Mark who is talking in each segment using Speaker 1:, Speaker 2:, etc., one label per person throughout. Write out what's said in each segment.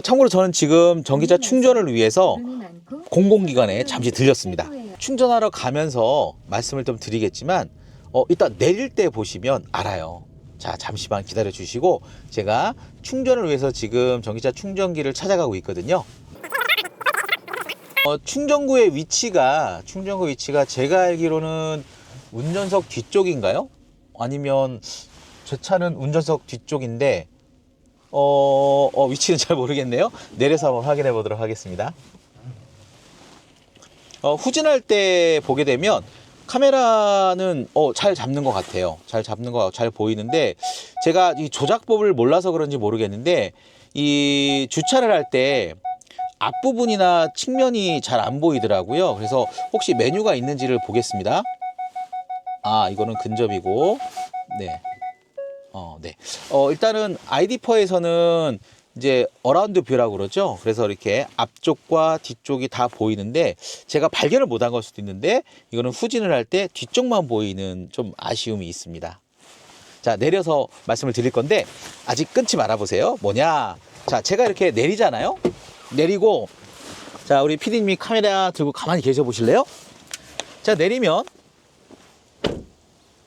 Speaker 1: 참고로 저는 지금 전기차 충전을 위해서 공공기관에 잠시 들렸습니다. 충전하러 가면서 말씀을 좀 드리겠지만 일단 내릴 때 보시면 알아요. 자, 잠시만 기다려 주시고 제가 충전을 위해서 지금 전기차 충전기를 찾아가고 있거든요. 충전구의 위치가 제가 알기로는 운전석 뒤쪽인가요? 아니면 제 차는 운전석 뒤쪽인데 위치는 잘 모르겠네요. 내려서 한번 확인해 보도록 하겠습니다. 후진할 때 보게 되면 카메라는 잘 잡는 것 같아요. 잘 보이는데 제가 이 조작법을 몰라서 그런지 모르겠는데 이 주차를 할 때 앞부분이나 측면이 잘 안 보이더라고요. 그래서 혹시 메뉴가 있는지를 보겠습니다. 아, 이거는 근접이고, 네. 네. 일단은 ID4에서는 이제 어라운드 뷰라고 그러죠. 그래서 이렇게 앞쪽과 뒤쪽이 다 보이는데 제가 발견을 못한 걸 수도 있는데 이거는 후진을 할 때 뒤쪽만 보이는 좀 아쉬움이 있습니다. 자, 내려서 말씀을 드릴 건데 아직 끊지 말아 보세요. 뭐냐? 자, 제가 이렇게 내리잖아요. 내리고, 자, 우리 PD님이 카메라 들고 가만히 계셔 보실래요? 자, 내리면,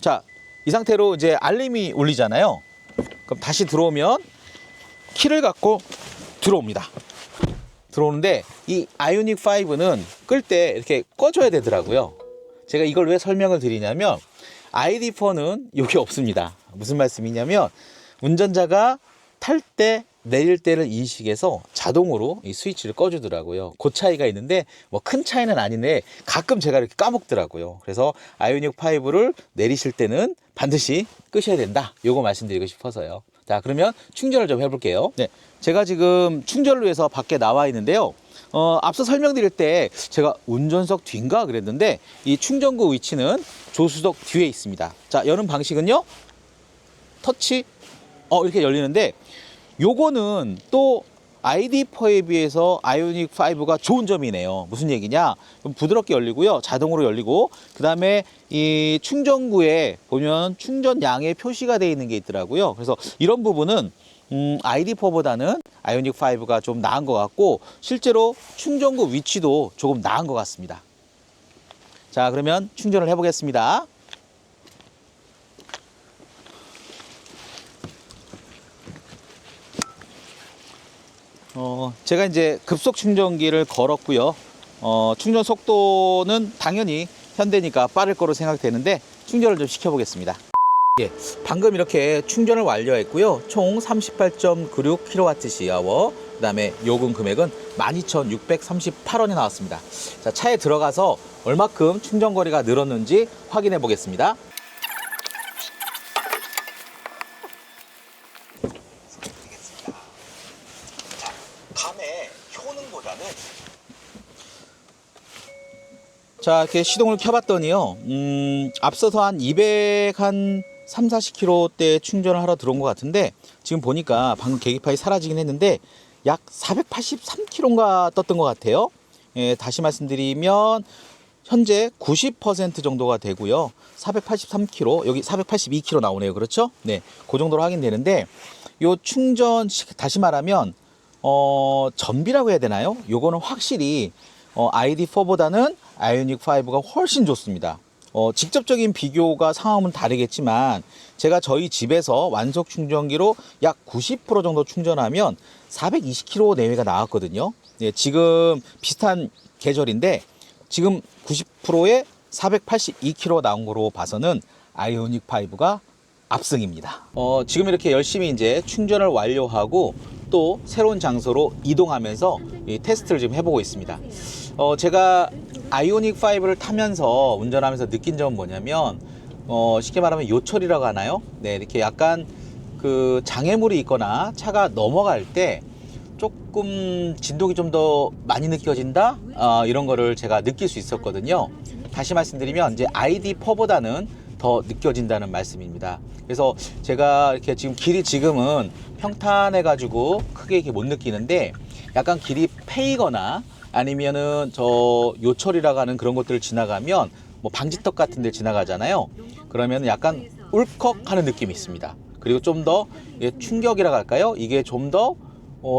Speaker 1: 자, 이 상태로 이제 알림이 울리잖아요. 그럼 다시 들어오면 키를 갖고 들어옵니다. 들어오는데 이 아이오닉 5는 끌 때 이렇게 꺼줘야 되더라고요. 제가 이걸 왜 설명을 드리냐면 ID4는 여기 없습니다. 무슨 말씀이냐면 운전자가 탈 때 내릴 때를 인식해서 자동으로 이 스위치를 꺼주더라고요. 그 차이가 있는데 뭐 큰 차이는 아닌데 가끔 제가 이렇게 까먹더라고요. 그래서 아이오닉 5를 내리실 때는 반드시 끄셔야 된다. 요거 말씀드리고 싶어서요. 자, 그러면 충전을 좀 해볼게요. 네, 제가 지금 충전을 위해서 밖에 나와 있는데요. 앞서 설명드릴 때 제가 운전석 뒤인가 그랬는데 이 충전구 위치는 조수석 뒤에 있습니다. 자, 여는 방식은요. 터치 이렇게 열리는데 요거는 또 ID4에 비해서 아이오닉 5가 좋은 점이네요. 무슨 얘기냐? 부드럽게 열리고요. 자동으로 열리고 그 다음에 이 충전구에 보면 충전량의 표시가 되어 있는 게 있더라고요. 그래서 이런 부분은 ID4보다는 아이오닉 5가 좀 나은 것 같고 실제로 충전구 위치도 조금 나은 것 같습니다. 자, 그러면 충전을 해보겠습니다. 제가 이제 급속 충전기를 걸었고요. 충전 속도는 당연히 현대니까 빠를 거로 생각되는데 충전을 좀 시켜보겠습니다. 예, 방금 이렇게 충전을 완료했고요. 총 38.96kWh, 그 다음에 요금 금액은 12,638원이 나왔습니다. 자, 차에 들어가서 얼마큼 충전 거리가 늘었는지 확인해 보겠습니다. 감의 효능보다는 자, 이렇게 시동을 켜봤더니요. 앞서서 한 3, 40km대 충전을 하러 들어온 것 같은데 지금 보니까 방금 계기판이 사라지긴 했는데 약 483km인가 떴던 것 같아요. 예, 다시 말씀드리면 현재 90% 정도가 되고요. 483km, 여기 482km 나오네요. 그렇죠? 네, 그 정도로 확인되는데 요 충전, 다시 말하면 전비라고 해야 되나요? 요거는 확실히 ID4보다는 아이오닉 5가 훨씬 좋습니다. 직접적인 비교가 상황은 다르겠지만 제가 저희 집에서 완속 충전기로 약 90% 정도 충전하면 420km 내외가 나왔거든요. 네, 지금 비슷한 계절인데 지금 90%에 482km 나온 거로 봐서는 아이오닉 5가 압승입니다. 지금 이렇게 열심히 이제 충전을 완료하고 또 새로운 장소로 이동하면서 이 테스트를 지금 해보고 있습니다. 제가 아이오닉 5를 타면서 운전하면서 느낀 점은 뭐냐면 쉽게 말하면 요철이라고 하나요? 네, 이렇게 약간 그 장애물이 있거나 차가 넘어갈 때 조금 진동이 좀 더 많이 느껴진다? 이런 거를 제가 느낄 수 있었거든요. 다시 말씀드리면 이제 ID4보다는 더 느껴진다는 말씀입니다. 그래서 제가 이렇게 지금 길이 지금은 평탄해 가지고 크게 이렇게 못 느끼는데 약간 길이 패이거나 아니면은 저 요철이라고 하는 그런 것들을 지나가면 뭐 방지턱 같은 데 지나가잖아요. 그러면 약간 울컥 하는 느낌이 있습니다. 그리고 좀 더 충격이라고 할까요? 이게 좀 더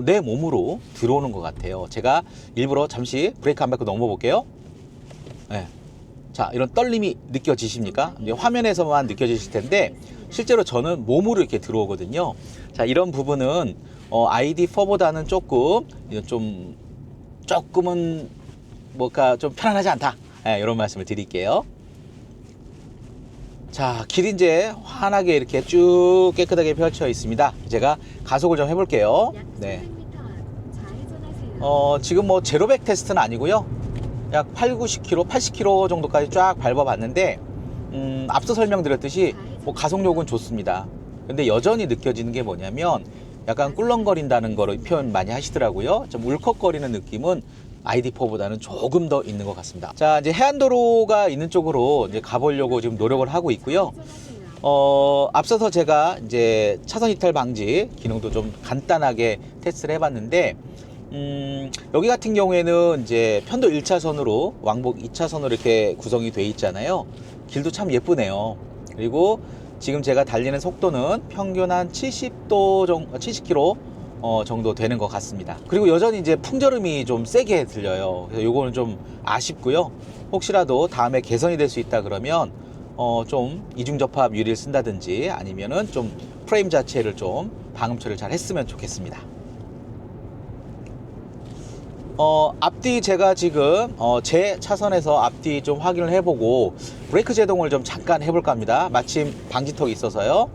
Speaker 1: 내 몸으로 들어오는 것 같아요. 제가 일부러 잠시 브레이크 안 밟고 넘어 볼게요. 네. 자, 이런 떨림이 느껴지십니까? 이제 화면에서만 느껴지실 텐데 실제로 저는 몸으로 이렇게 들어오거든요. 자, 이런 부분은 ID4보다는 조금은 뭔가 좀 편안하지 않다. 네, 이런 말씀을 드릴게요. 자, 길이 이제 환하게 이렇게 쭉 깨끗하게 펼쳐 있습니다. 제가 가속을 좀 해볼게요. 네. 지금 뭐 제로백 테스트는 아니고요. 약 80km, 80km 정도까지 쫙 밟아봤는데, 앞서 설명드렸듯이 뭐 가속력은 좋습니다. 근데 여전히 느껴지는 게 뭐냐면, 약간 꿀렁거린다는 거로 표현 많이 하시더라고요. 좀 울컥거리는 느낌은 ID4보다는 조금 더 있는 것 같습니다. 자, 이제 해안도로가 있는 쪽으로 이제 가보려고 지금 노력을 하고 있고요. 앞서서 제가 이제 차선 이탈 방지 기능도 좀 간단하게 테스트를 해봤는데, 여기 같은 경우에는 이제 편도 1차선으로 왕복 2차선으로 이렇게 구성이 돼 있잖아요. 길도 참 예쁘네요. 그리고 지금 제가 달리는 속도는 평균 한 70km 정도 되는 것 같습니다. 그리고 여전히 이제 풍절음이 좀 세게 들려요. 그래서 요거는 좀 아쉽고요. 혹시라도 다음에 개선이 될 수 있다 그러면 좀 이중접합 유리를 쓴다든지 아니면은 좀 프레임 자체를 좀 방음 처리를 잘 했으면 좋겠습니다. 앞뒤 제가 지금 제 차선에서 앞뒤 좀 확인을 해보고 브레이크 제동을 좀 잠깐 해볼까 합니다. 마침 방지턱이 있어서요.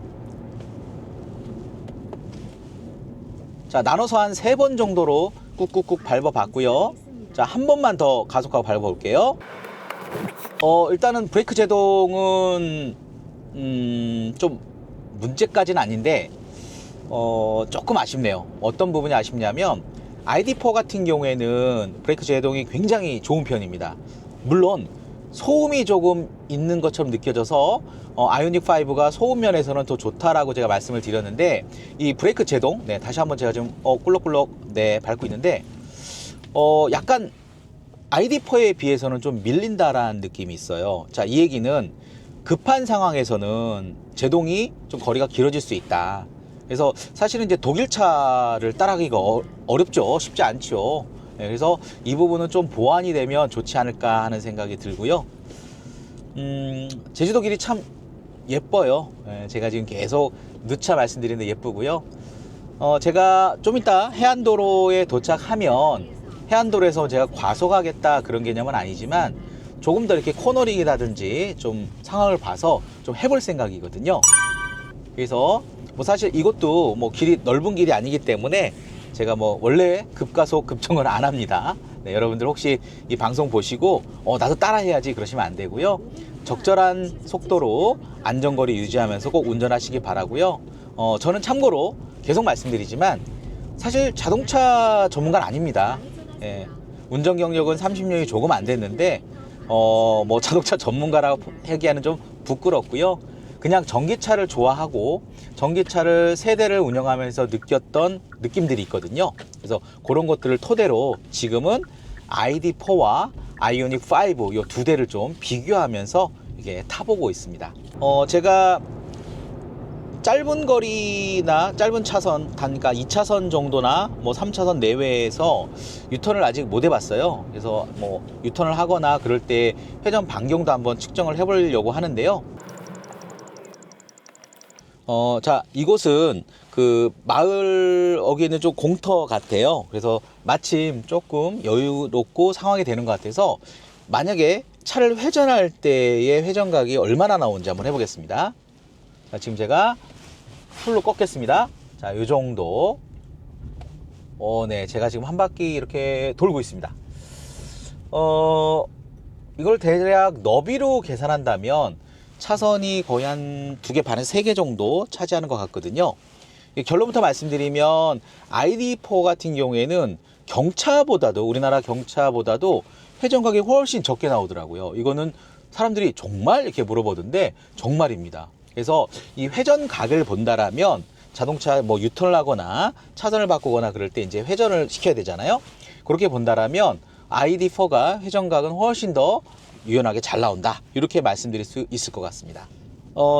Speaker 1: 자, 나눠서 한 3번 정도로 꾹꾹꾹 밟아봤고요. 자, 한 번만 더 가속하고 밟아볼게요. 일단은 브레이크 제동은 좀 문제까지는 아닌데 조금 아쉽네요. 어떤 부분이 아쉽냐면 ID4 같은 경우에는 브레이크 제동이 굉장히 좋은 편입니다. 물론 소음이 조금 있는 것처럼 느껴져서 아이오닉5가 소음 면에서는 더 좋다라고 제가 말씀을 드렸는데, 이 브레이크 제동, 네, 다시 한번 제가 지금 꿀럭꿀럭 네, 밟고 있는데 약간 ID4에 비해서는 좀 밀린다라는 느낌이 있어요. 자, 이 얘기는 급한 상황에서는 제동이 좀 거리가 길어질 수 있다. 그래서 사실은 이제 독일차를 따라가기가 어렵죠. 쉽지 않죠. 네, 그래서 이 부분은 좀 보완이 되면 좋지 않을까 하는 생각이 들고요. 제주도 길이 참 예뻐요. 네, 제가 지금 계속 누차 말씀드리는데 예쁘고요. 제가 좀 이따 해안도로에 도착하면 해안도로에서 제가 과속하겠다 그런 개념은 아니지만 조금 더 이렇게 코너링이라든지 좀 상황을 봐서 좀 해볼 생각이거든요. 그래서 뭐 사실 이것도 뭐 길이 넓은 길이 아니기 때문에 제가 뭐 원래 급가속 급정을 안 합니다. 네, 여러분들 혹시 이 방송 보시고 나도 따라 해야지 그러시면 안 되고요. 적절한 속도로 안전거리 유지하면서 꼭 운전하시기 바라고요. 저는 참고로 계속 말씀드리지만 사실 자동차 전문가는 아닙니다. 예, 운전 경력은 30년이 조금 안 됐는데 뭐 자동차 전문가라고 하기에는 좀 부끄럽고요. 그냥 전기차를 좋아하고 전기차를 세대를 운영하면서 느꼈던 느낌들이 있거든요. 그래서 그런 것들을 토대로 지금은 ID4와 아이오닉5 이 두 대를 좀 비교하면서 이게 타보고 있습니다. 제가 짧은 거리나 짧은 차선, 그러니까 2차선 정도나 뭐 3차선 내외에서 유턴을 아직 못 해봤어요. 그래서 뭐 유턴을 하거나 그럴 때 회전 반경도 한번 측정을 해보려고 하는데요. 자, 이곳은 그 마을 어귀에는 좀 공터 같아요. 그래서 마침 조금 여유롭고 상황이 되는 것 같아서 만약에 차를 회전할 때의 회전각이 얼마나 나오는지 한번 해보겠습니다. 자, 지금 제가 풀로 꺾겠습니다. 자, 요 정도. 네, 제가 지금 한 바퀴 이렇게 돌고 있습니다. 이걸 대략 너비로 계산한다면 차선이 거의 한 2개 반에서 3개 정도 차지하는 것 같거든요. 결론부터 말씀드리면 ID4 같은 경우에는 경차보다도, 우리나라 경차보다도 회전각이 훨씬 적게 나오더라고요. 이거는 사람들이 정말 이렇게 물어보던데 정말입니다. 그래서 이 회전각을 본다라면 자동차 뭐 유턴을 하거나 차선을 바꾸거나 그럴 때 이제 회전을 시켜야 되잖아요. 그렇게 본다라면 ID4가 회전각은 훨씬 더 유연하게 잘 나온다, 이렇게 말씀드릴 수 있을 것 같습니다.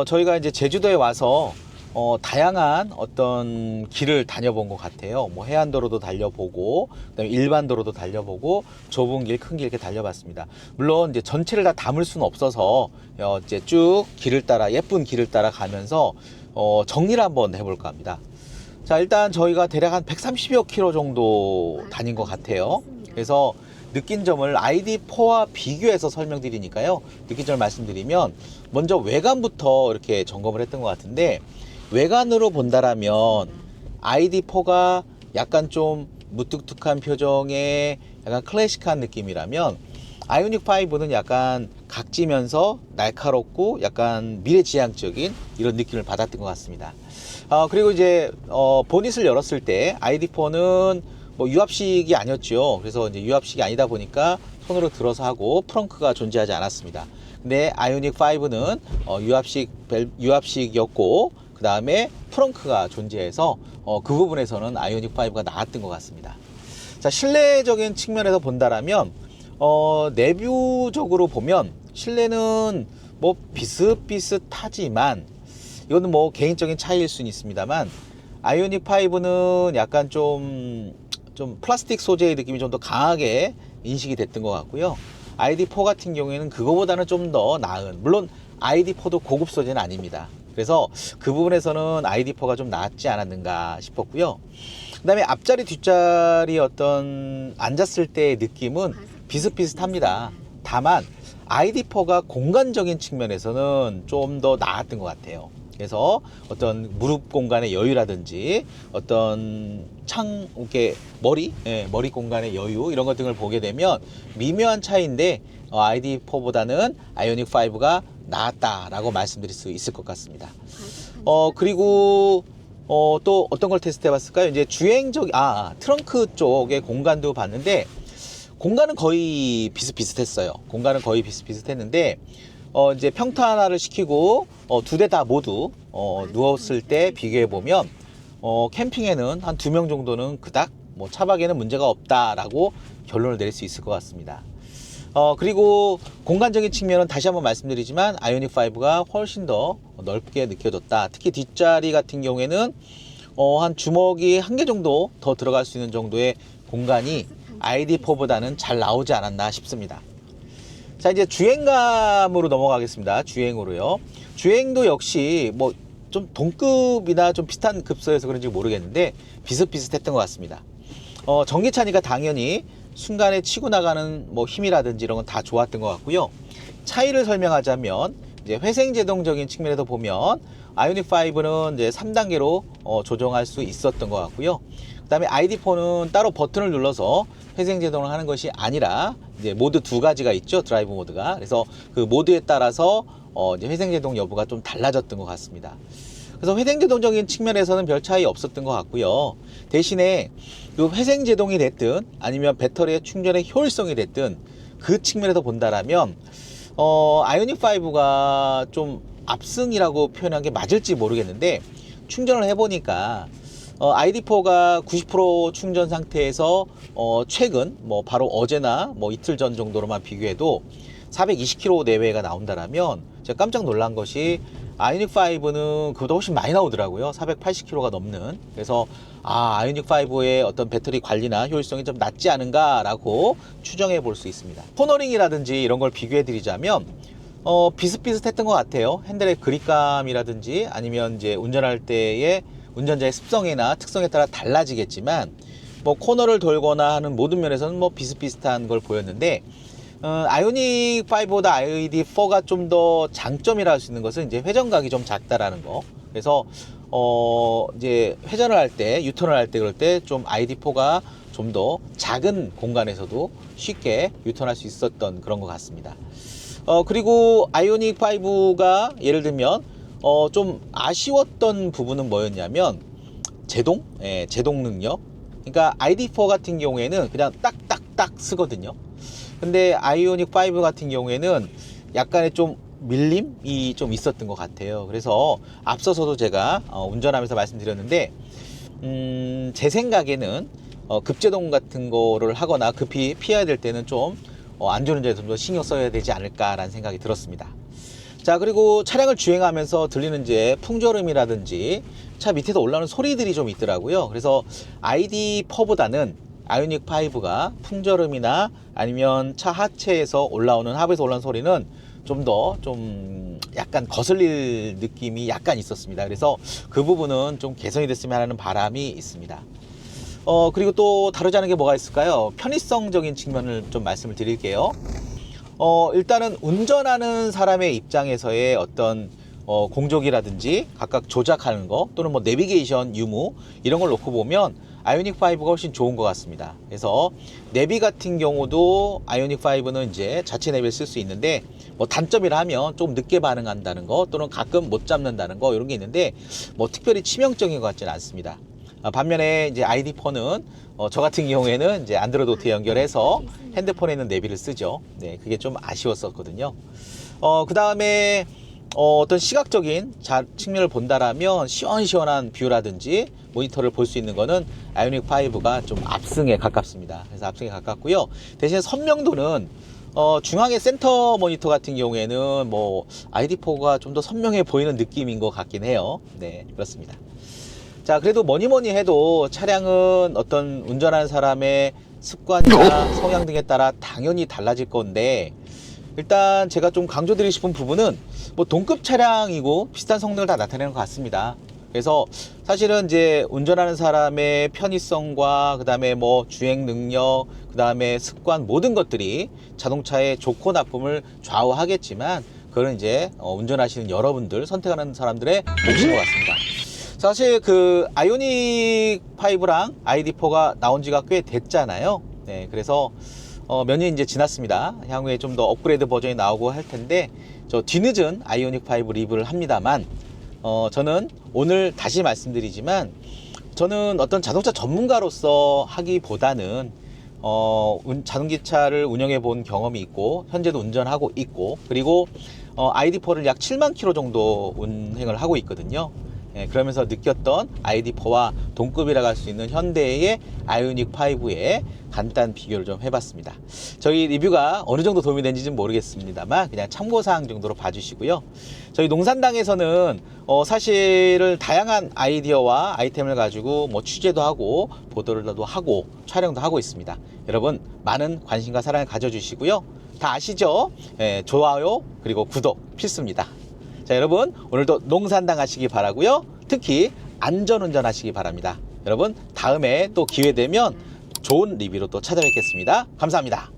Speaker 1: 저희가 이제 제주도에 와서 다양한 어떤 길을 다녀본 것 같아요. 뭐 해안도로도 달려보고, 그다음에 일반 도로도 달려보고, 좁은 길, 큰 길 이렇게 달려봤습니다. 물론 이제 전체를 다 담을 수는 없어서 이제 쭉 길을 따라 예쁜 길을 따라 가면서 정리를 한번 해볼까 합니다. 자, 일단 저희가 대략 한 130여 킬로 정도 다닌 것 같아요. 그래서 느낀 점을 ID4와 비교해서 설명드리니까요. 느낀 점을 말씀드리면 먼저 외관부터 이렇게 점검을 했던 것 같은데, 외관으로 본다라면 ID4가 약간 좀 무뚝뚝한 표정의 약간 클래식한 느낌이라면, 아이오닉5는 약간 각지면서 날카롭고 약간 미래지향적인 이런 느낌을 받았던 것 같습니다. 그리고 이제 보닛을 열었을 때 ID4는 뭐 유압식이 아니었죠. 그래서 이제 유압식이 아니다 보니까 손으로 들어서 하고 프렁크가 존재하지 않았습니다. 근데 아이오닉5는 유압식이었고, 그 다음에 프렁크가 존재해서 그 부분에서는 아이오닉5가 나았던 것 같습니다. 자, 실내적인 측면에서 본다라면 내부적으로 보면 실내는 뭐 비슷비슷하지만, 이거는 뭐 개인적인 차이일 수는 있습니다만, 아이오닉5는 약간 좀 플라스틱 소재의 느낌이 좀 더 강하게 인식이 됐던 것 같고요. ID4 같은 경우에는 그거보다는 좀 더 나은, 물론 ID4도 고급 소재는 아닙니다. 그래서 그 부분에서는 ID4가 좀 낫지 않았는가 싶었고요. 그 다음에 앞자리 뒷자리 어떤 앉았을 때의 느낌은 비슷비슷합니다. 다만 ID4가 공간적인 측면에서는 좀 더 나았던 것 같아요. 그래서 어떤 무릎 공간의 여유라든지 어떤 이렇게 머리 공간의 여유, 이런 것 등을 보게 되면 미묘한 차이인데 ID4보다는 아이오닉5가 나았다라고 말씀드릴 수 있을 것 같습니다. 그리고 또 어떤 걸 테스트 해봤을까요? 이제 트렁크 쪽의 공간도 봤는데, 공간은 거의 비슷비슷했어요. 공간은 거의 비슷비슷했는데, 이제 평탄화를 시키고 두 대 다 모두 누웠을 때 비교해 보면 캠핑에는 한 2명 정도는 그닥 뭐 차박에는 문제가 없다라고 결론을 내릴 수 있을 것 같습니다. 그리고 공간적인 측면은 다시 한번 말씀드리지만 아이오닉5가 훨씬 더 넓게 느껴졌다. 특히 뒷자리 같은 경우에는 한 주먹이 1개 정도 더 들어갈 수 있는 정도의 공간이 ID4보다는 잘 나오지 않았나 싶습니다. 자, 이제 주행감으로 넘어가겠습니다. 주행으로요. 주행도 역시 뭐 좀 동급이나 좀 비슷한 급소여서 그런지 모르겠는데 비슷비슷했던 것 같습니다. 전기차니까 당연히 순간에 치고 나가는 뭐 힘이라든지 이런 건 다 좋았던 것 같고요. 차이를 설명하자면 이제 회생제동적인 측면에서 보면 아이오닉5는 이제 3단계로 조정할 수 있었던 것 같고요. 그 다음에 ID4는 따로 버튼을 눌러서 회생제동을 하는 것이 아니라 이제 모드 2가지가 있죠. 드라이브 모드가. 그래서 그 모드에 따라서 이제 회생제동 여부가 좀 달라졌던 것 같습니다. 그래서 회생제동적인 측면에서는 별 차이 없었던 것 같고요. 대신에 그 회생제동이 됐든 아니면 배터리의 충전의 효율성이 됐든 그 측면에서 본다라면 아이오닉5가 좀 압승이라고 표현한 게 맞을지 모르겠는데, 충전을 해보니까 ID4가 90% 충전 상태에서 최근 뭐 바로 어제나 뭐 이틀 전 정도로만 비교해도 420km 내외가 나온다라면 제가 깜짝 놀란 것이 아이오닉5는 그보다 훨씬 많이 나오더라고요. 480km가 넘는. 그래서 아이오닉5의 어떤 배터리 관리나 효율성이 좀 낮지 않은가 라고 추정해 볼 수 있습니다. 코너링이라든지 이런 걸 비교해 드리자면 비슷비슷했던 것 같아요. 핸들의 그립감이라든지 아니면 이제 운전할 때의 운전자의 습성이나 특성에 따라 달라지겠지만, 뭐 코너를 돌거나 하는 모든 면에서는 뭐 비슷비슷한 걸 보였는데, 아이오닉5보다 ID4가 좀 더 장점이라 할 수 있는 것은 이제 회전각이 좀 작다라는 거. 그래서 이제 회전을 할 때, 유턴을 할 때 그럴 때 좀 ID4가 좀 더 작은 공간에서도 쉽게 유턴할 수 있었던 그런 것 같습니다. 그리고 아이오닉5가 예를 들면 좀 아쉬웠던 부분은 뭐였냐면 제동 능력. 그러니까 ID4 같은 경우에는 그냥 딱딱딱 쓰거든요. 근데 아이오닉5 같은 경우에는 약간의 좀 밀림이 좀 있었던 것 같아요. 그래서 앞서서도 제가 운전하면서 말씀드렸는데, 제 생각에는 급제동 같은 거를 하거나 급히 피해야 될 때는 좀 안전운전에 좀 더 신경 써야 되지 않을까라는 생각이 들었습니다. 자, 그리고 차량을 주행하면서 들리는 이제 풍절음이라든지 차 밑에서 올라오는 소리들이 좀 있더라고요. 그래서 ID4보다는 아이오닉 5가 풍절음이나 아니면 차 하체에서 올라오는 하부에서 올라오는 소리는 좀 더 좀 약간 거슬릴 느낌이 약간 있었습니다. 그래서 그 부분은 좀 개선이 됐으면 하는 바람이 있습니다. 그리고 또 다루지 않은 게 뭐가 있을까요? 편의성적인 측면을 좀 말씀을 드릴게요. 일단은 운전하는 사람의 입장에서의 어떤 공족이라든지 각각 조작하는 거 또는 뭐 내비게이션 유무 이런 걸 놓고 보면 아이오닉 5가 훨씬 좋은 것 같습니다. 그래서 내비 같은 경우도 아이오닉 5는 이제 자체 내비를 쓸 수 있는데 뭐 단점이라 하면 좀 늦게 반응한다는 거 또는 가끔 못 잡는다는 거 이런 게 있는데 뭐 특별히 치명적인 것 같지는 않습니다. 반면에 이제 ID4는 저 같은 경우에는 이제 안드로이드 오토에 연결해서 핸드폰에 있는 내비를 쓰죠. 네, 그게 좀 아쉬웠었거든요. 그 다음에 어떤 시각적인 측면을 본다라면 시원시원한 뷰라든지 모니터를 볼 수 있는 거는 아이오닉 5가 좀 압승에 가깝습니다. 그래서 압승에 가깝고요. 대신 선명도는 중앙의 센터 모니터 같은 경우에는 뭐 ID4가 좀 더 선명해 보이는 느낌인 것 같긴 해요. 네, 그렇습니다. 자, 그래도 뭐니 해도 차량은 어떤 운전하는 사람의 습관이나 성향 등에 따라 당연히 달라질 건데, 일단 제가 좀 강조드리고 싶은 부분은 뭐 동급 차량이고 비슷한 성능을 다 나타내는 것 같습니다. 그래서 사실은 이제 운전하는 사람의 편의성과 그 다음에 뭐 주행 능력, 그 다음에 습관 모든 것들이 자동차의 좋고 나쁨을 좌우하겠지만, 그거는 이제 운전하시는 여러분들, 선택하는 사람들의 몫인 것 같습니다. 사실 그 아이오닉 5랑 ID4가 나온 지가 꽤 됐잖아요. 네, 그래서 몇 년 이제 지났습니다. 향후에 좀 더 업그레이드 버전이 나오고 할 텐데, 저 뒤늦은 아이오닉 5 리뷰를 합니다만, 저는 오늘 다시 말씀드리지만, 저는 어떤 자동차 전문가로서 하기보다는 자동기차를 운영해 본 경험이 있고 현재도 운전하고 있고, 그리고 ID4를 약 7만 킬로 정도 운행을 하고 있거든요. 예, 그러면서 느꼈던 ID4와 동급이라고 할 수 있는 현대의 아이오닉 5의 간단 비교를 좀 해봤습니다. 저희 리뷰가 어느 정도 도움이 되는지는 모르겠습니다만 그냥 참고사항 정도로 봐주시고요. 저희 농산당에서는 사실은 다양한 아이디어와 아이템을 가지고 뭐 취재도 하고 보도도 하고 촬영도 하고 있습니다. 여러분 많은 관심과 사랑을 가져주시고요. 다 아시죠? 예, 좋아요 그리고 구독 필수입니다. 자, 여러분 오늘도 농산당 하시기 바라고요. 특히 안전운전 하시기 바랍니다. 여러분 다음에 또 기회 되면 좋은 리뷰로 또 찾아뵙겠습니다. 감사합니다.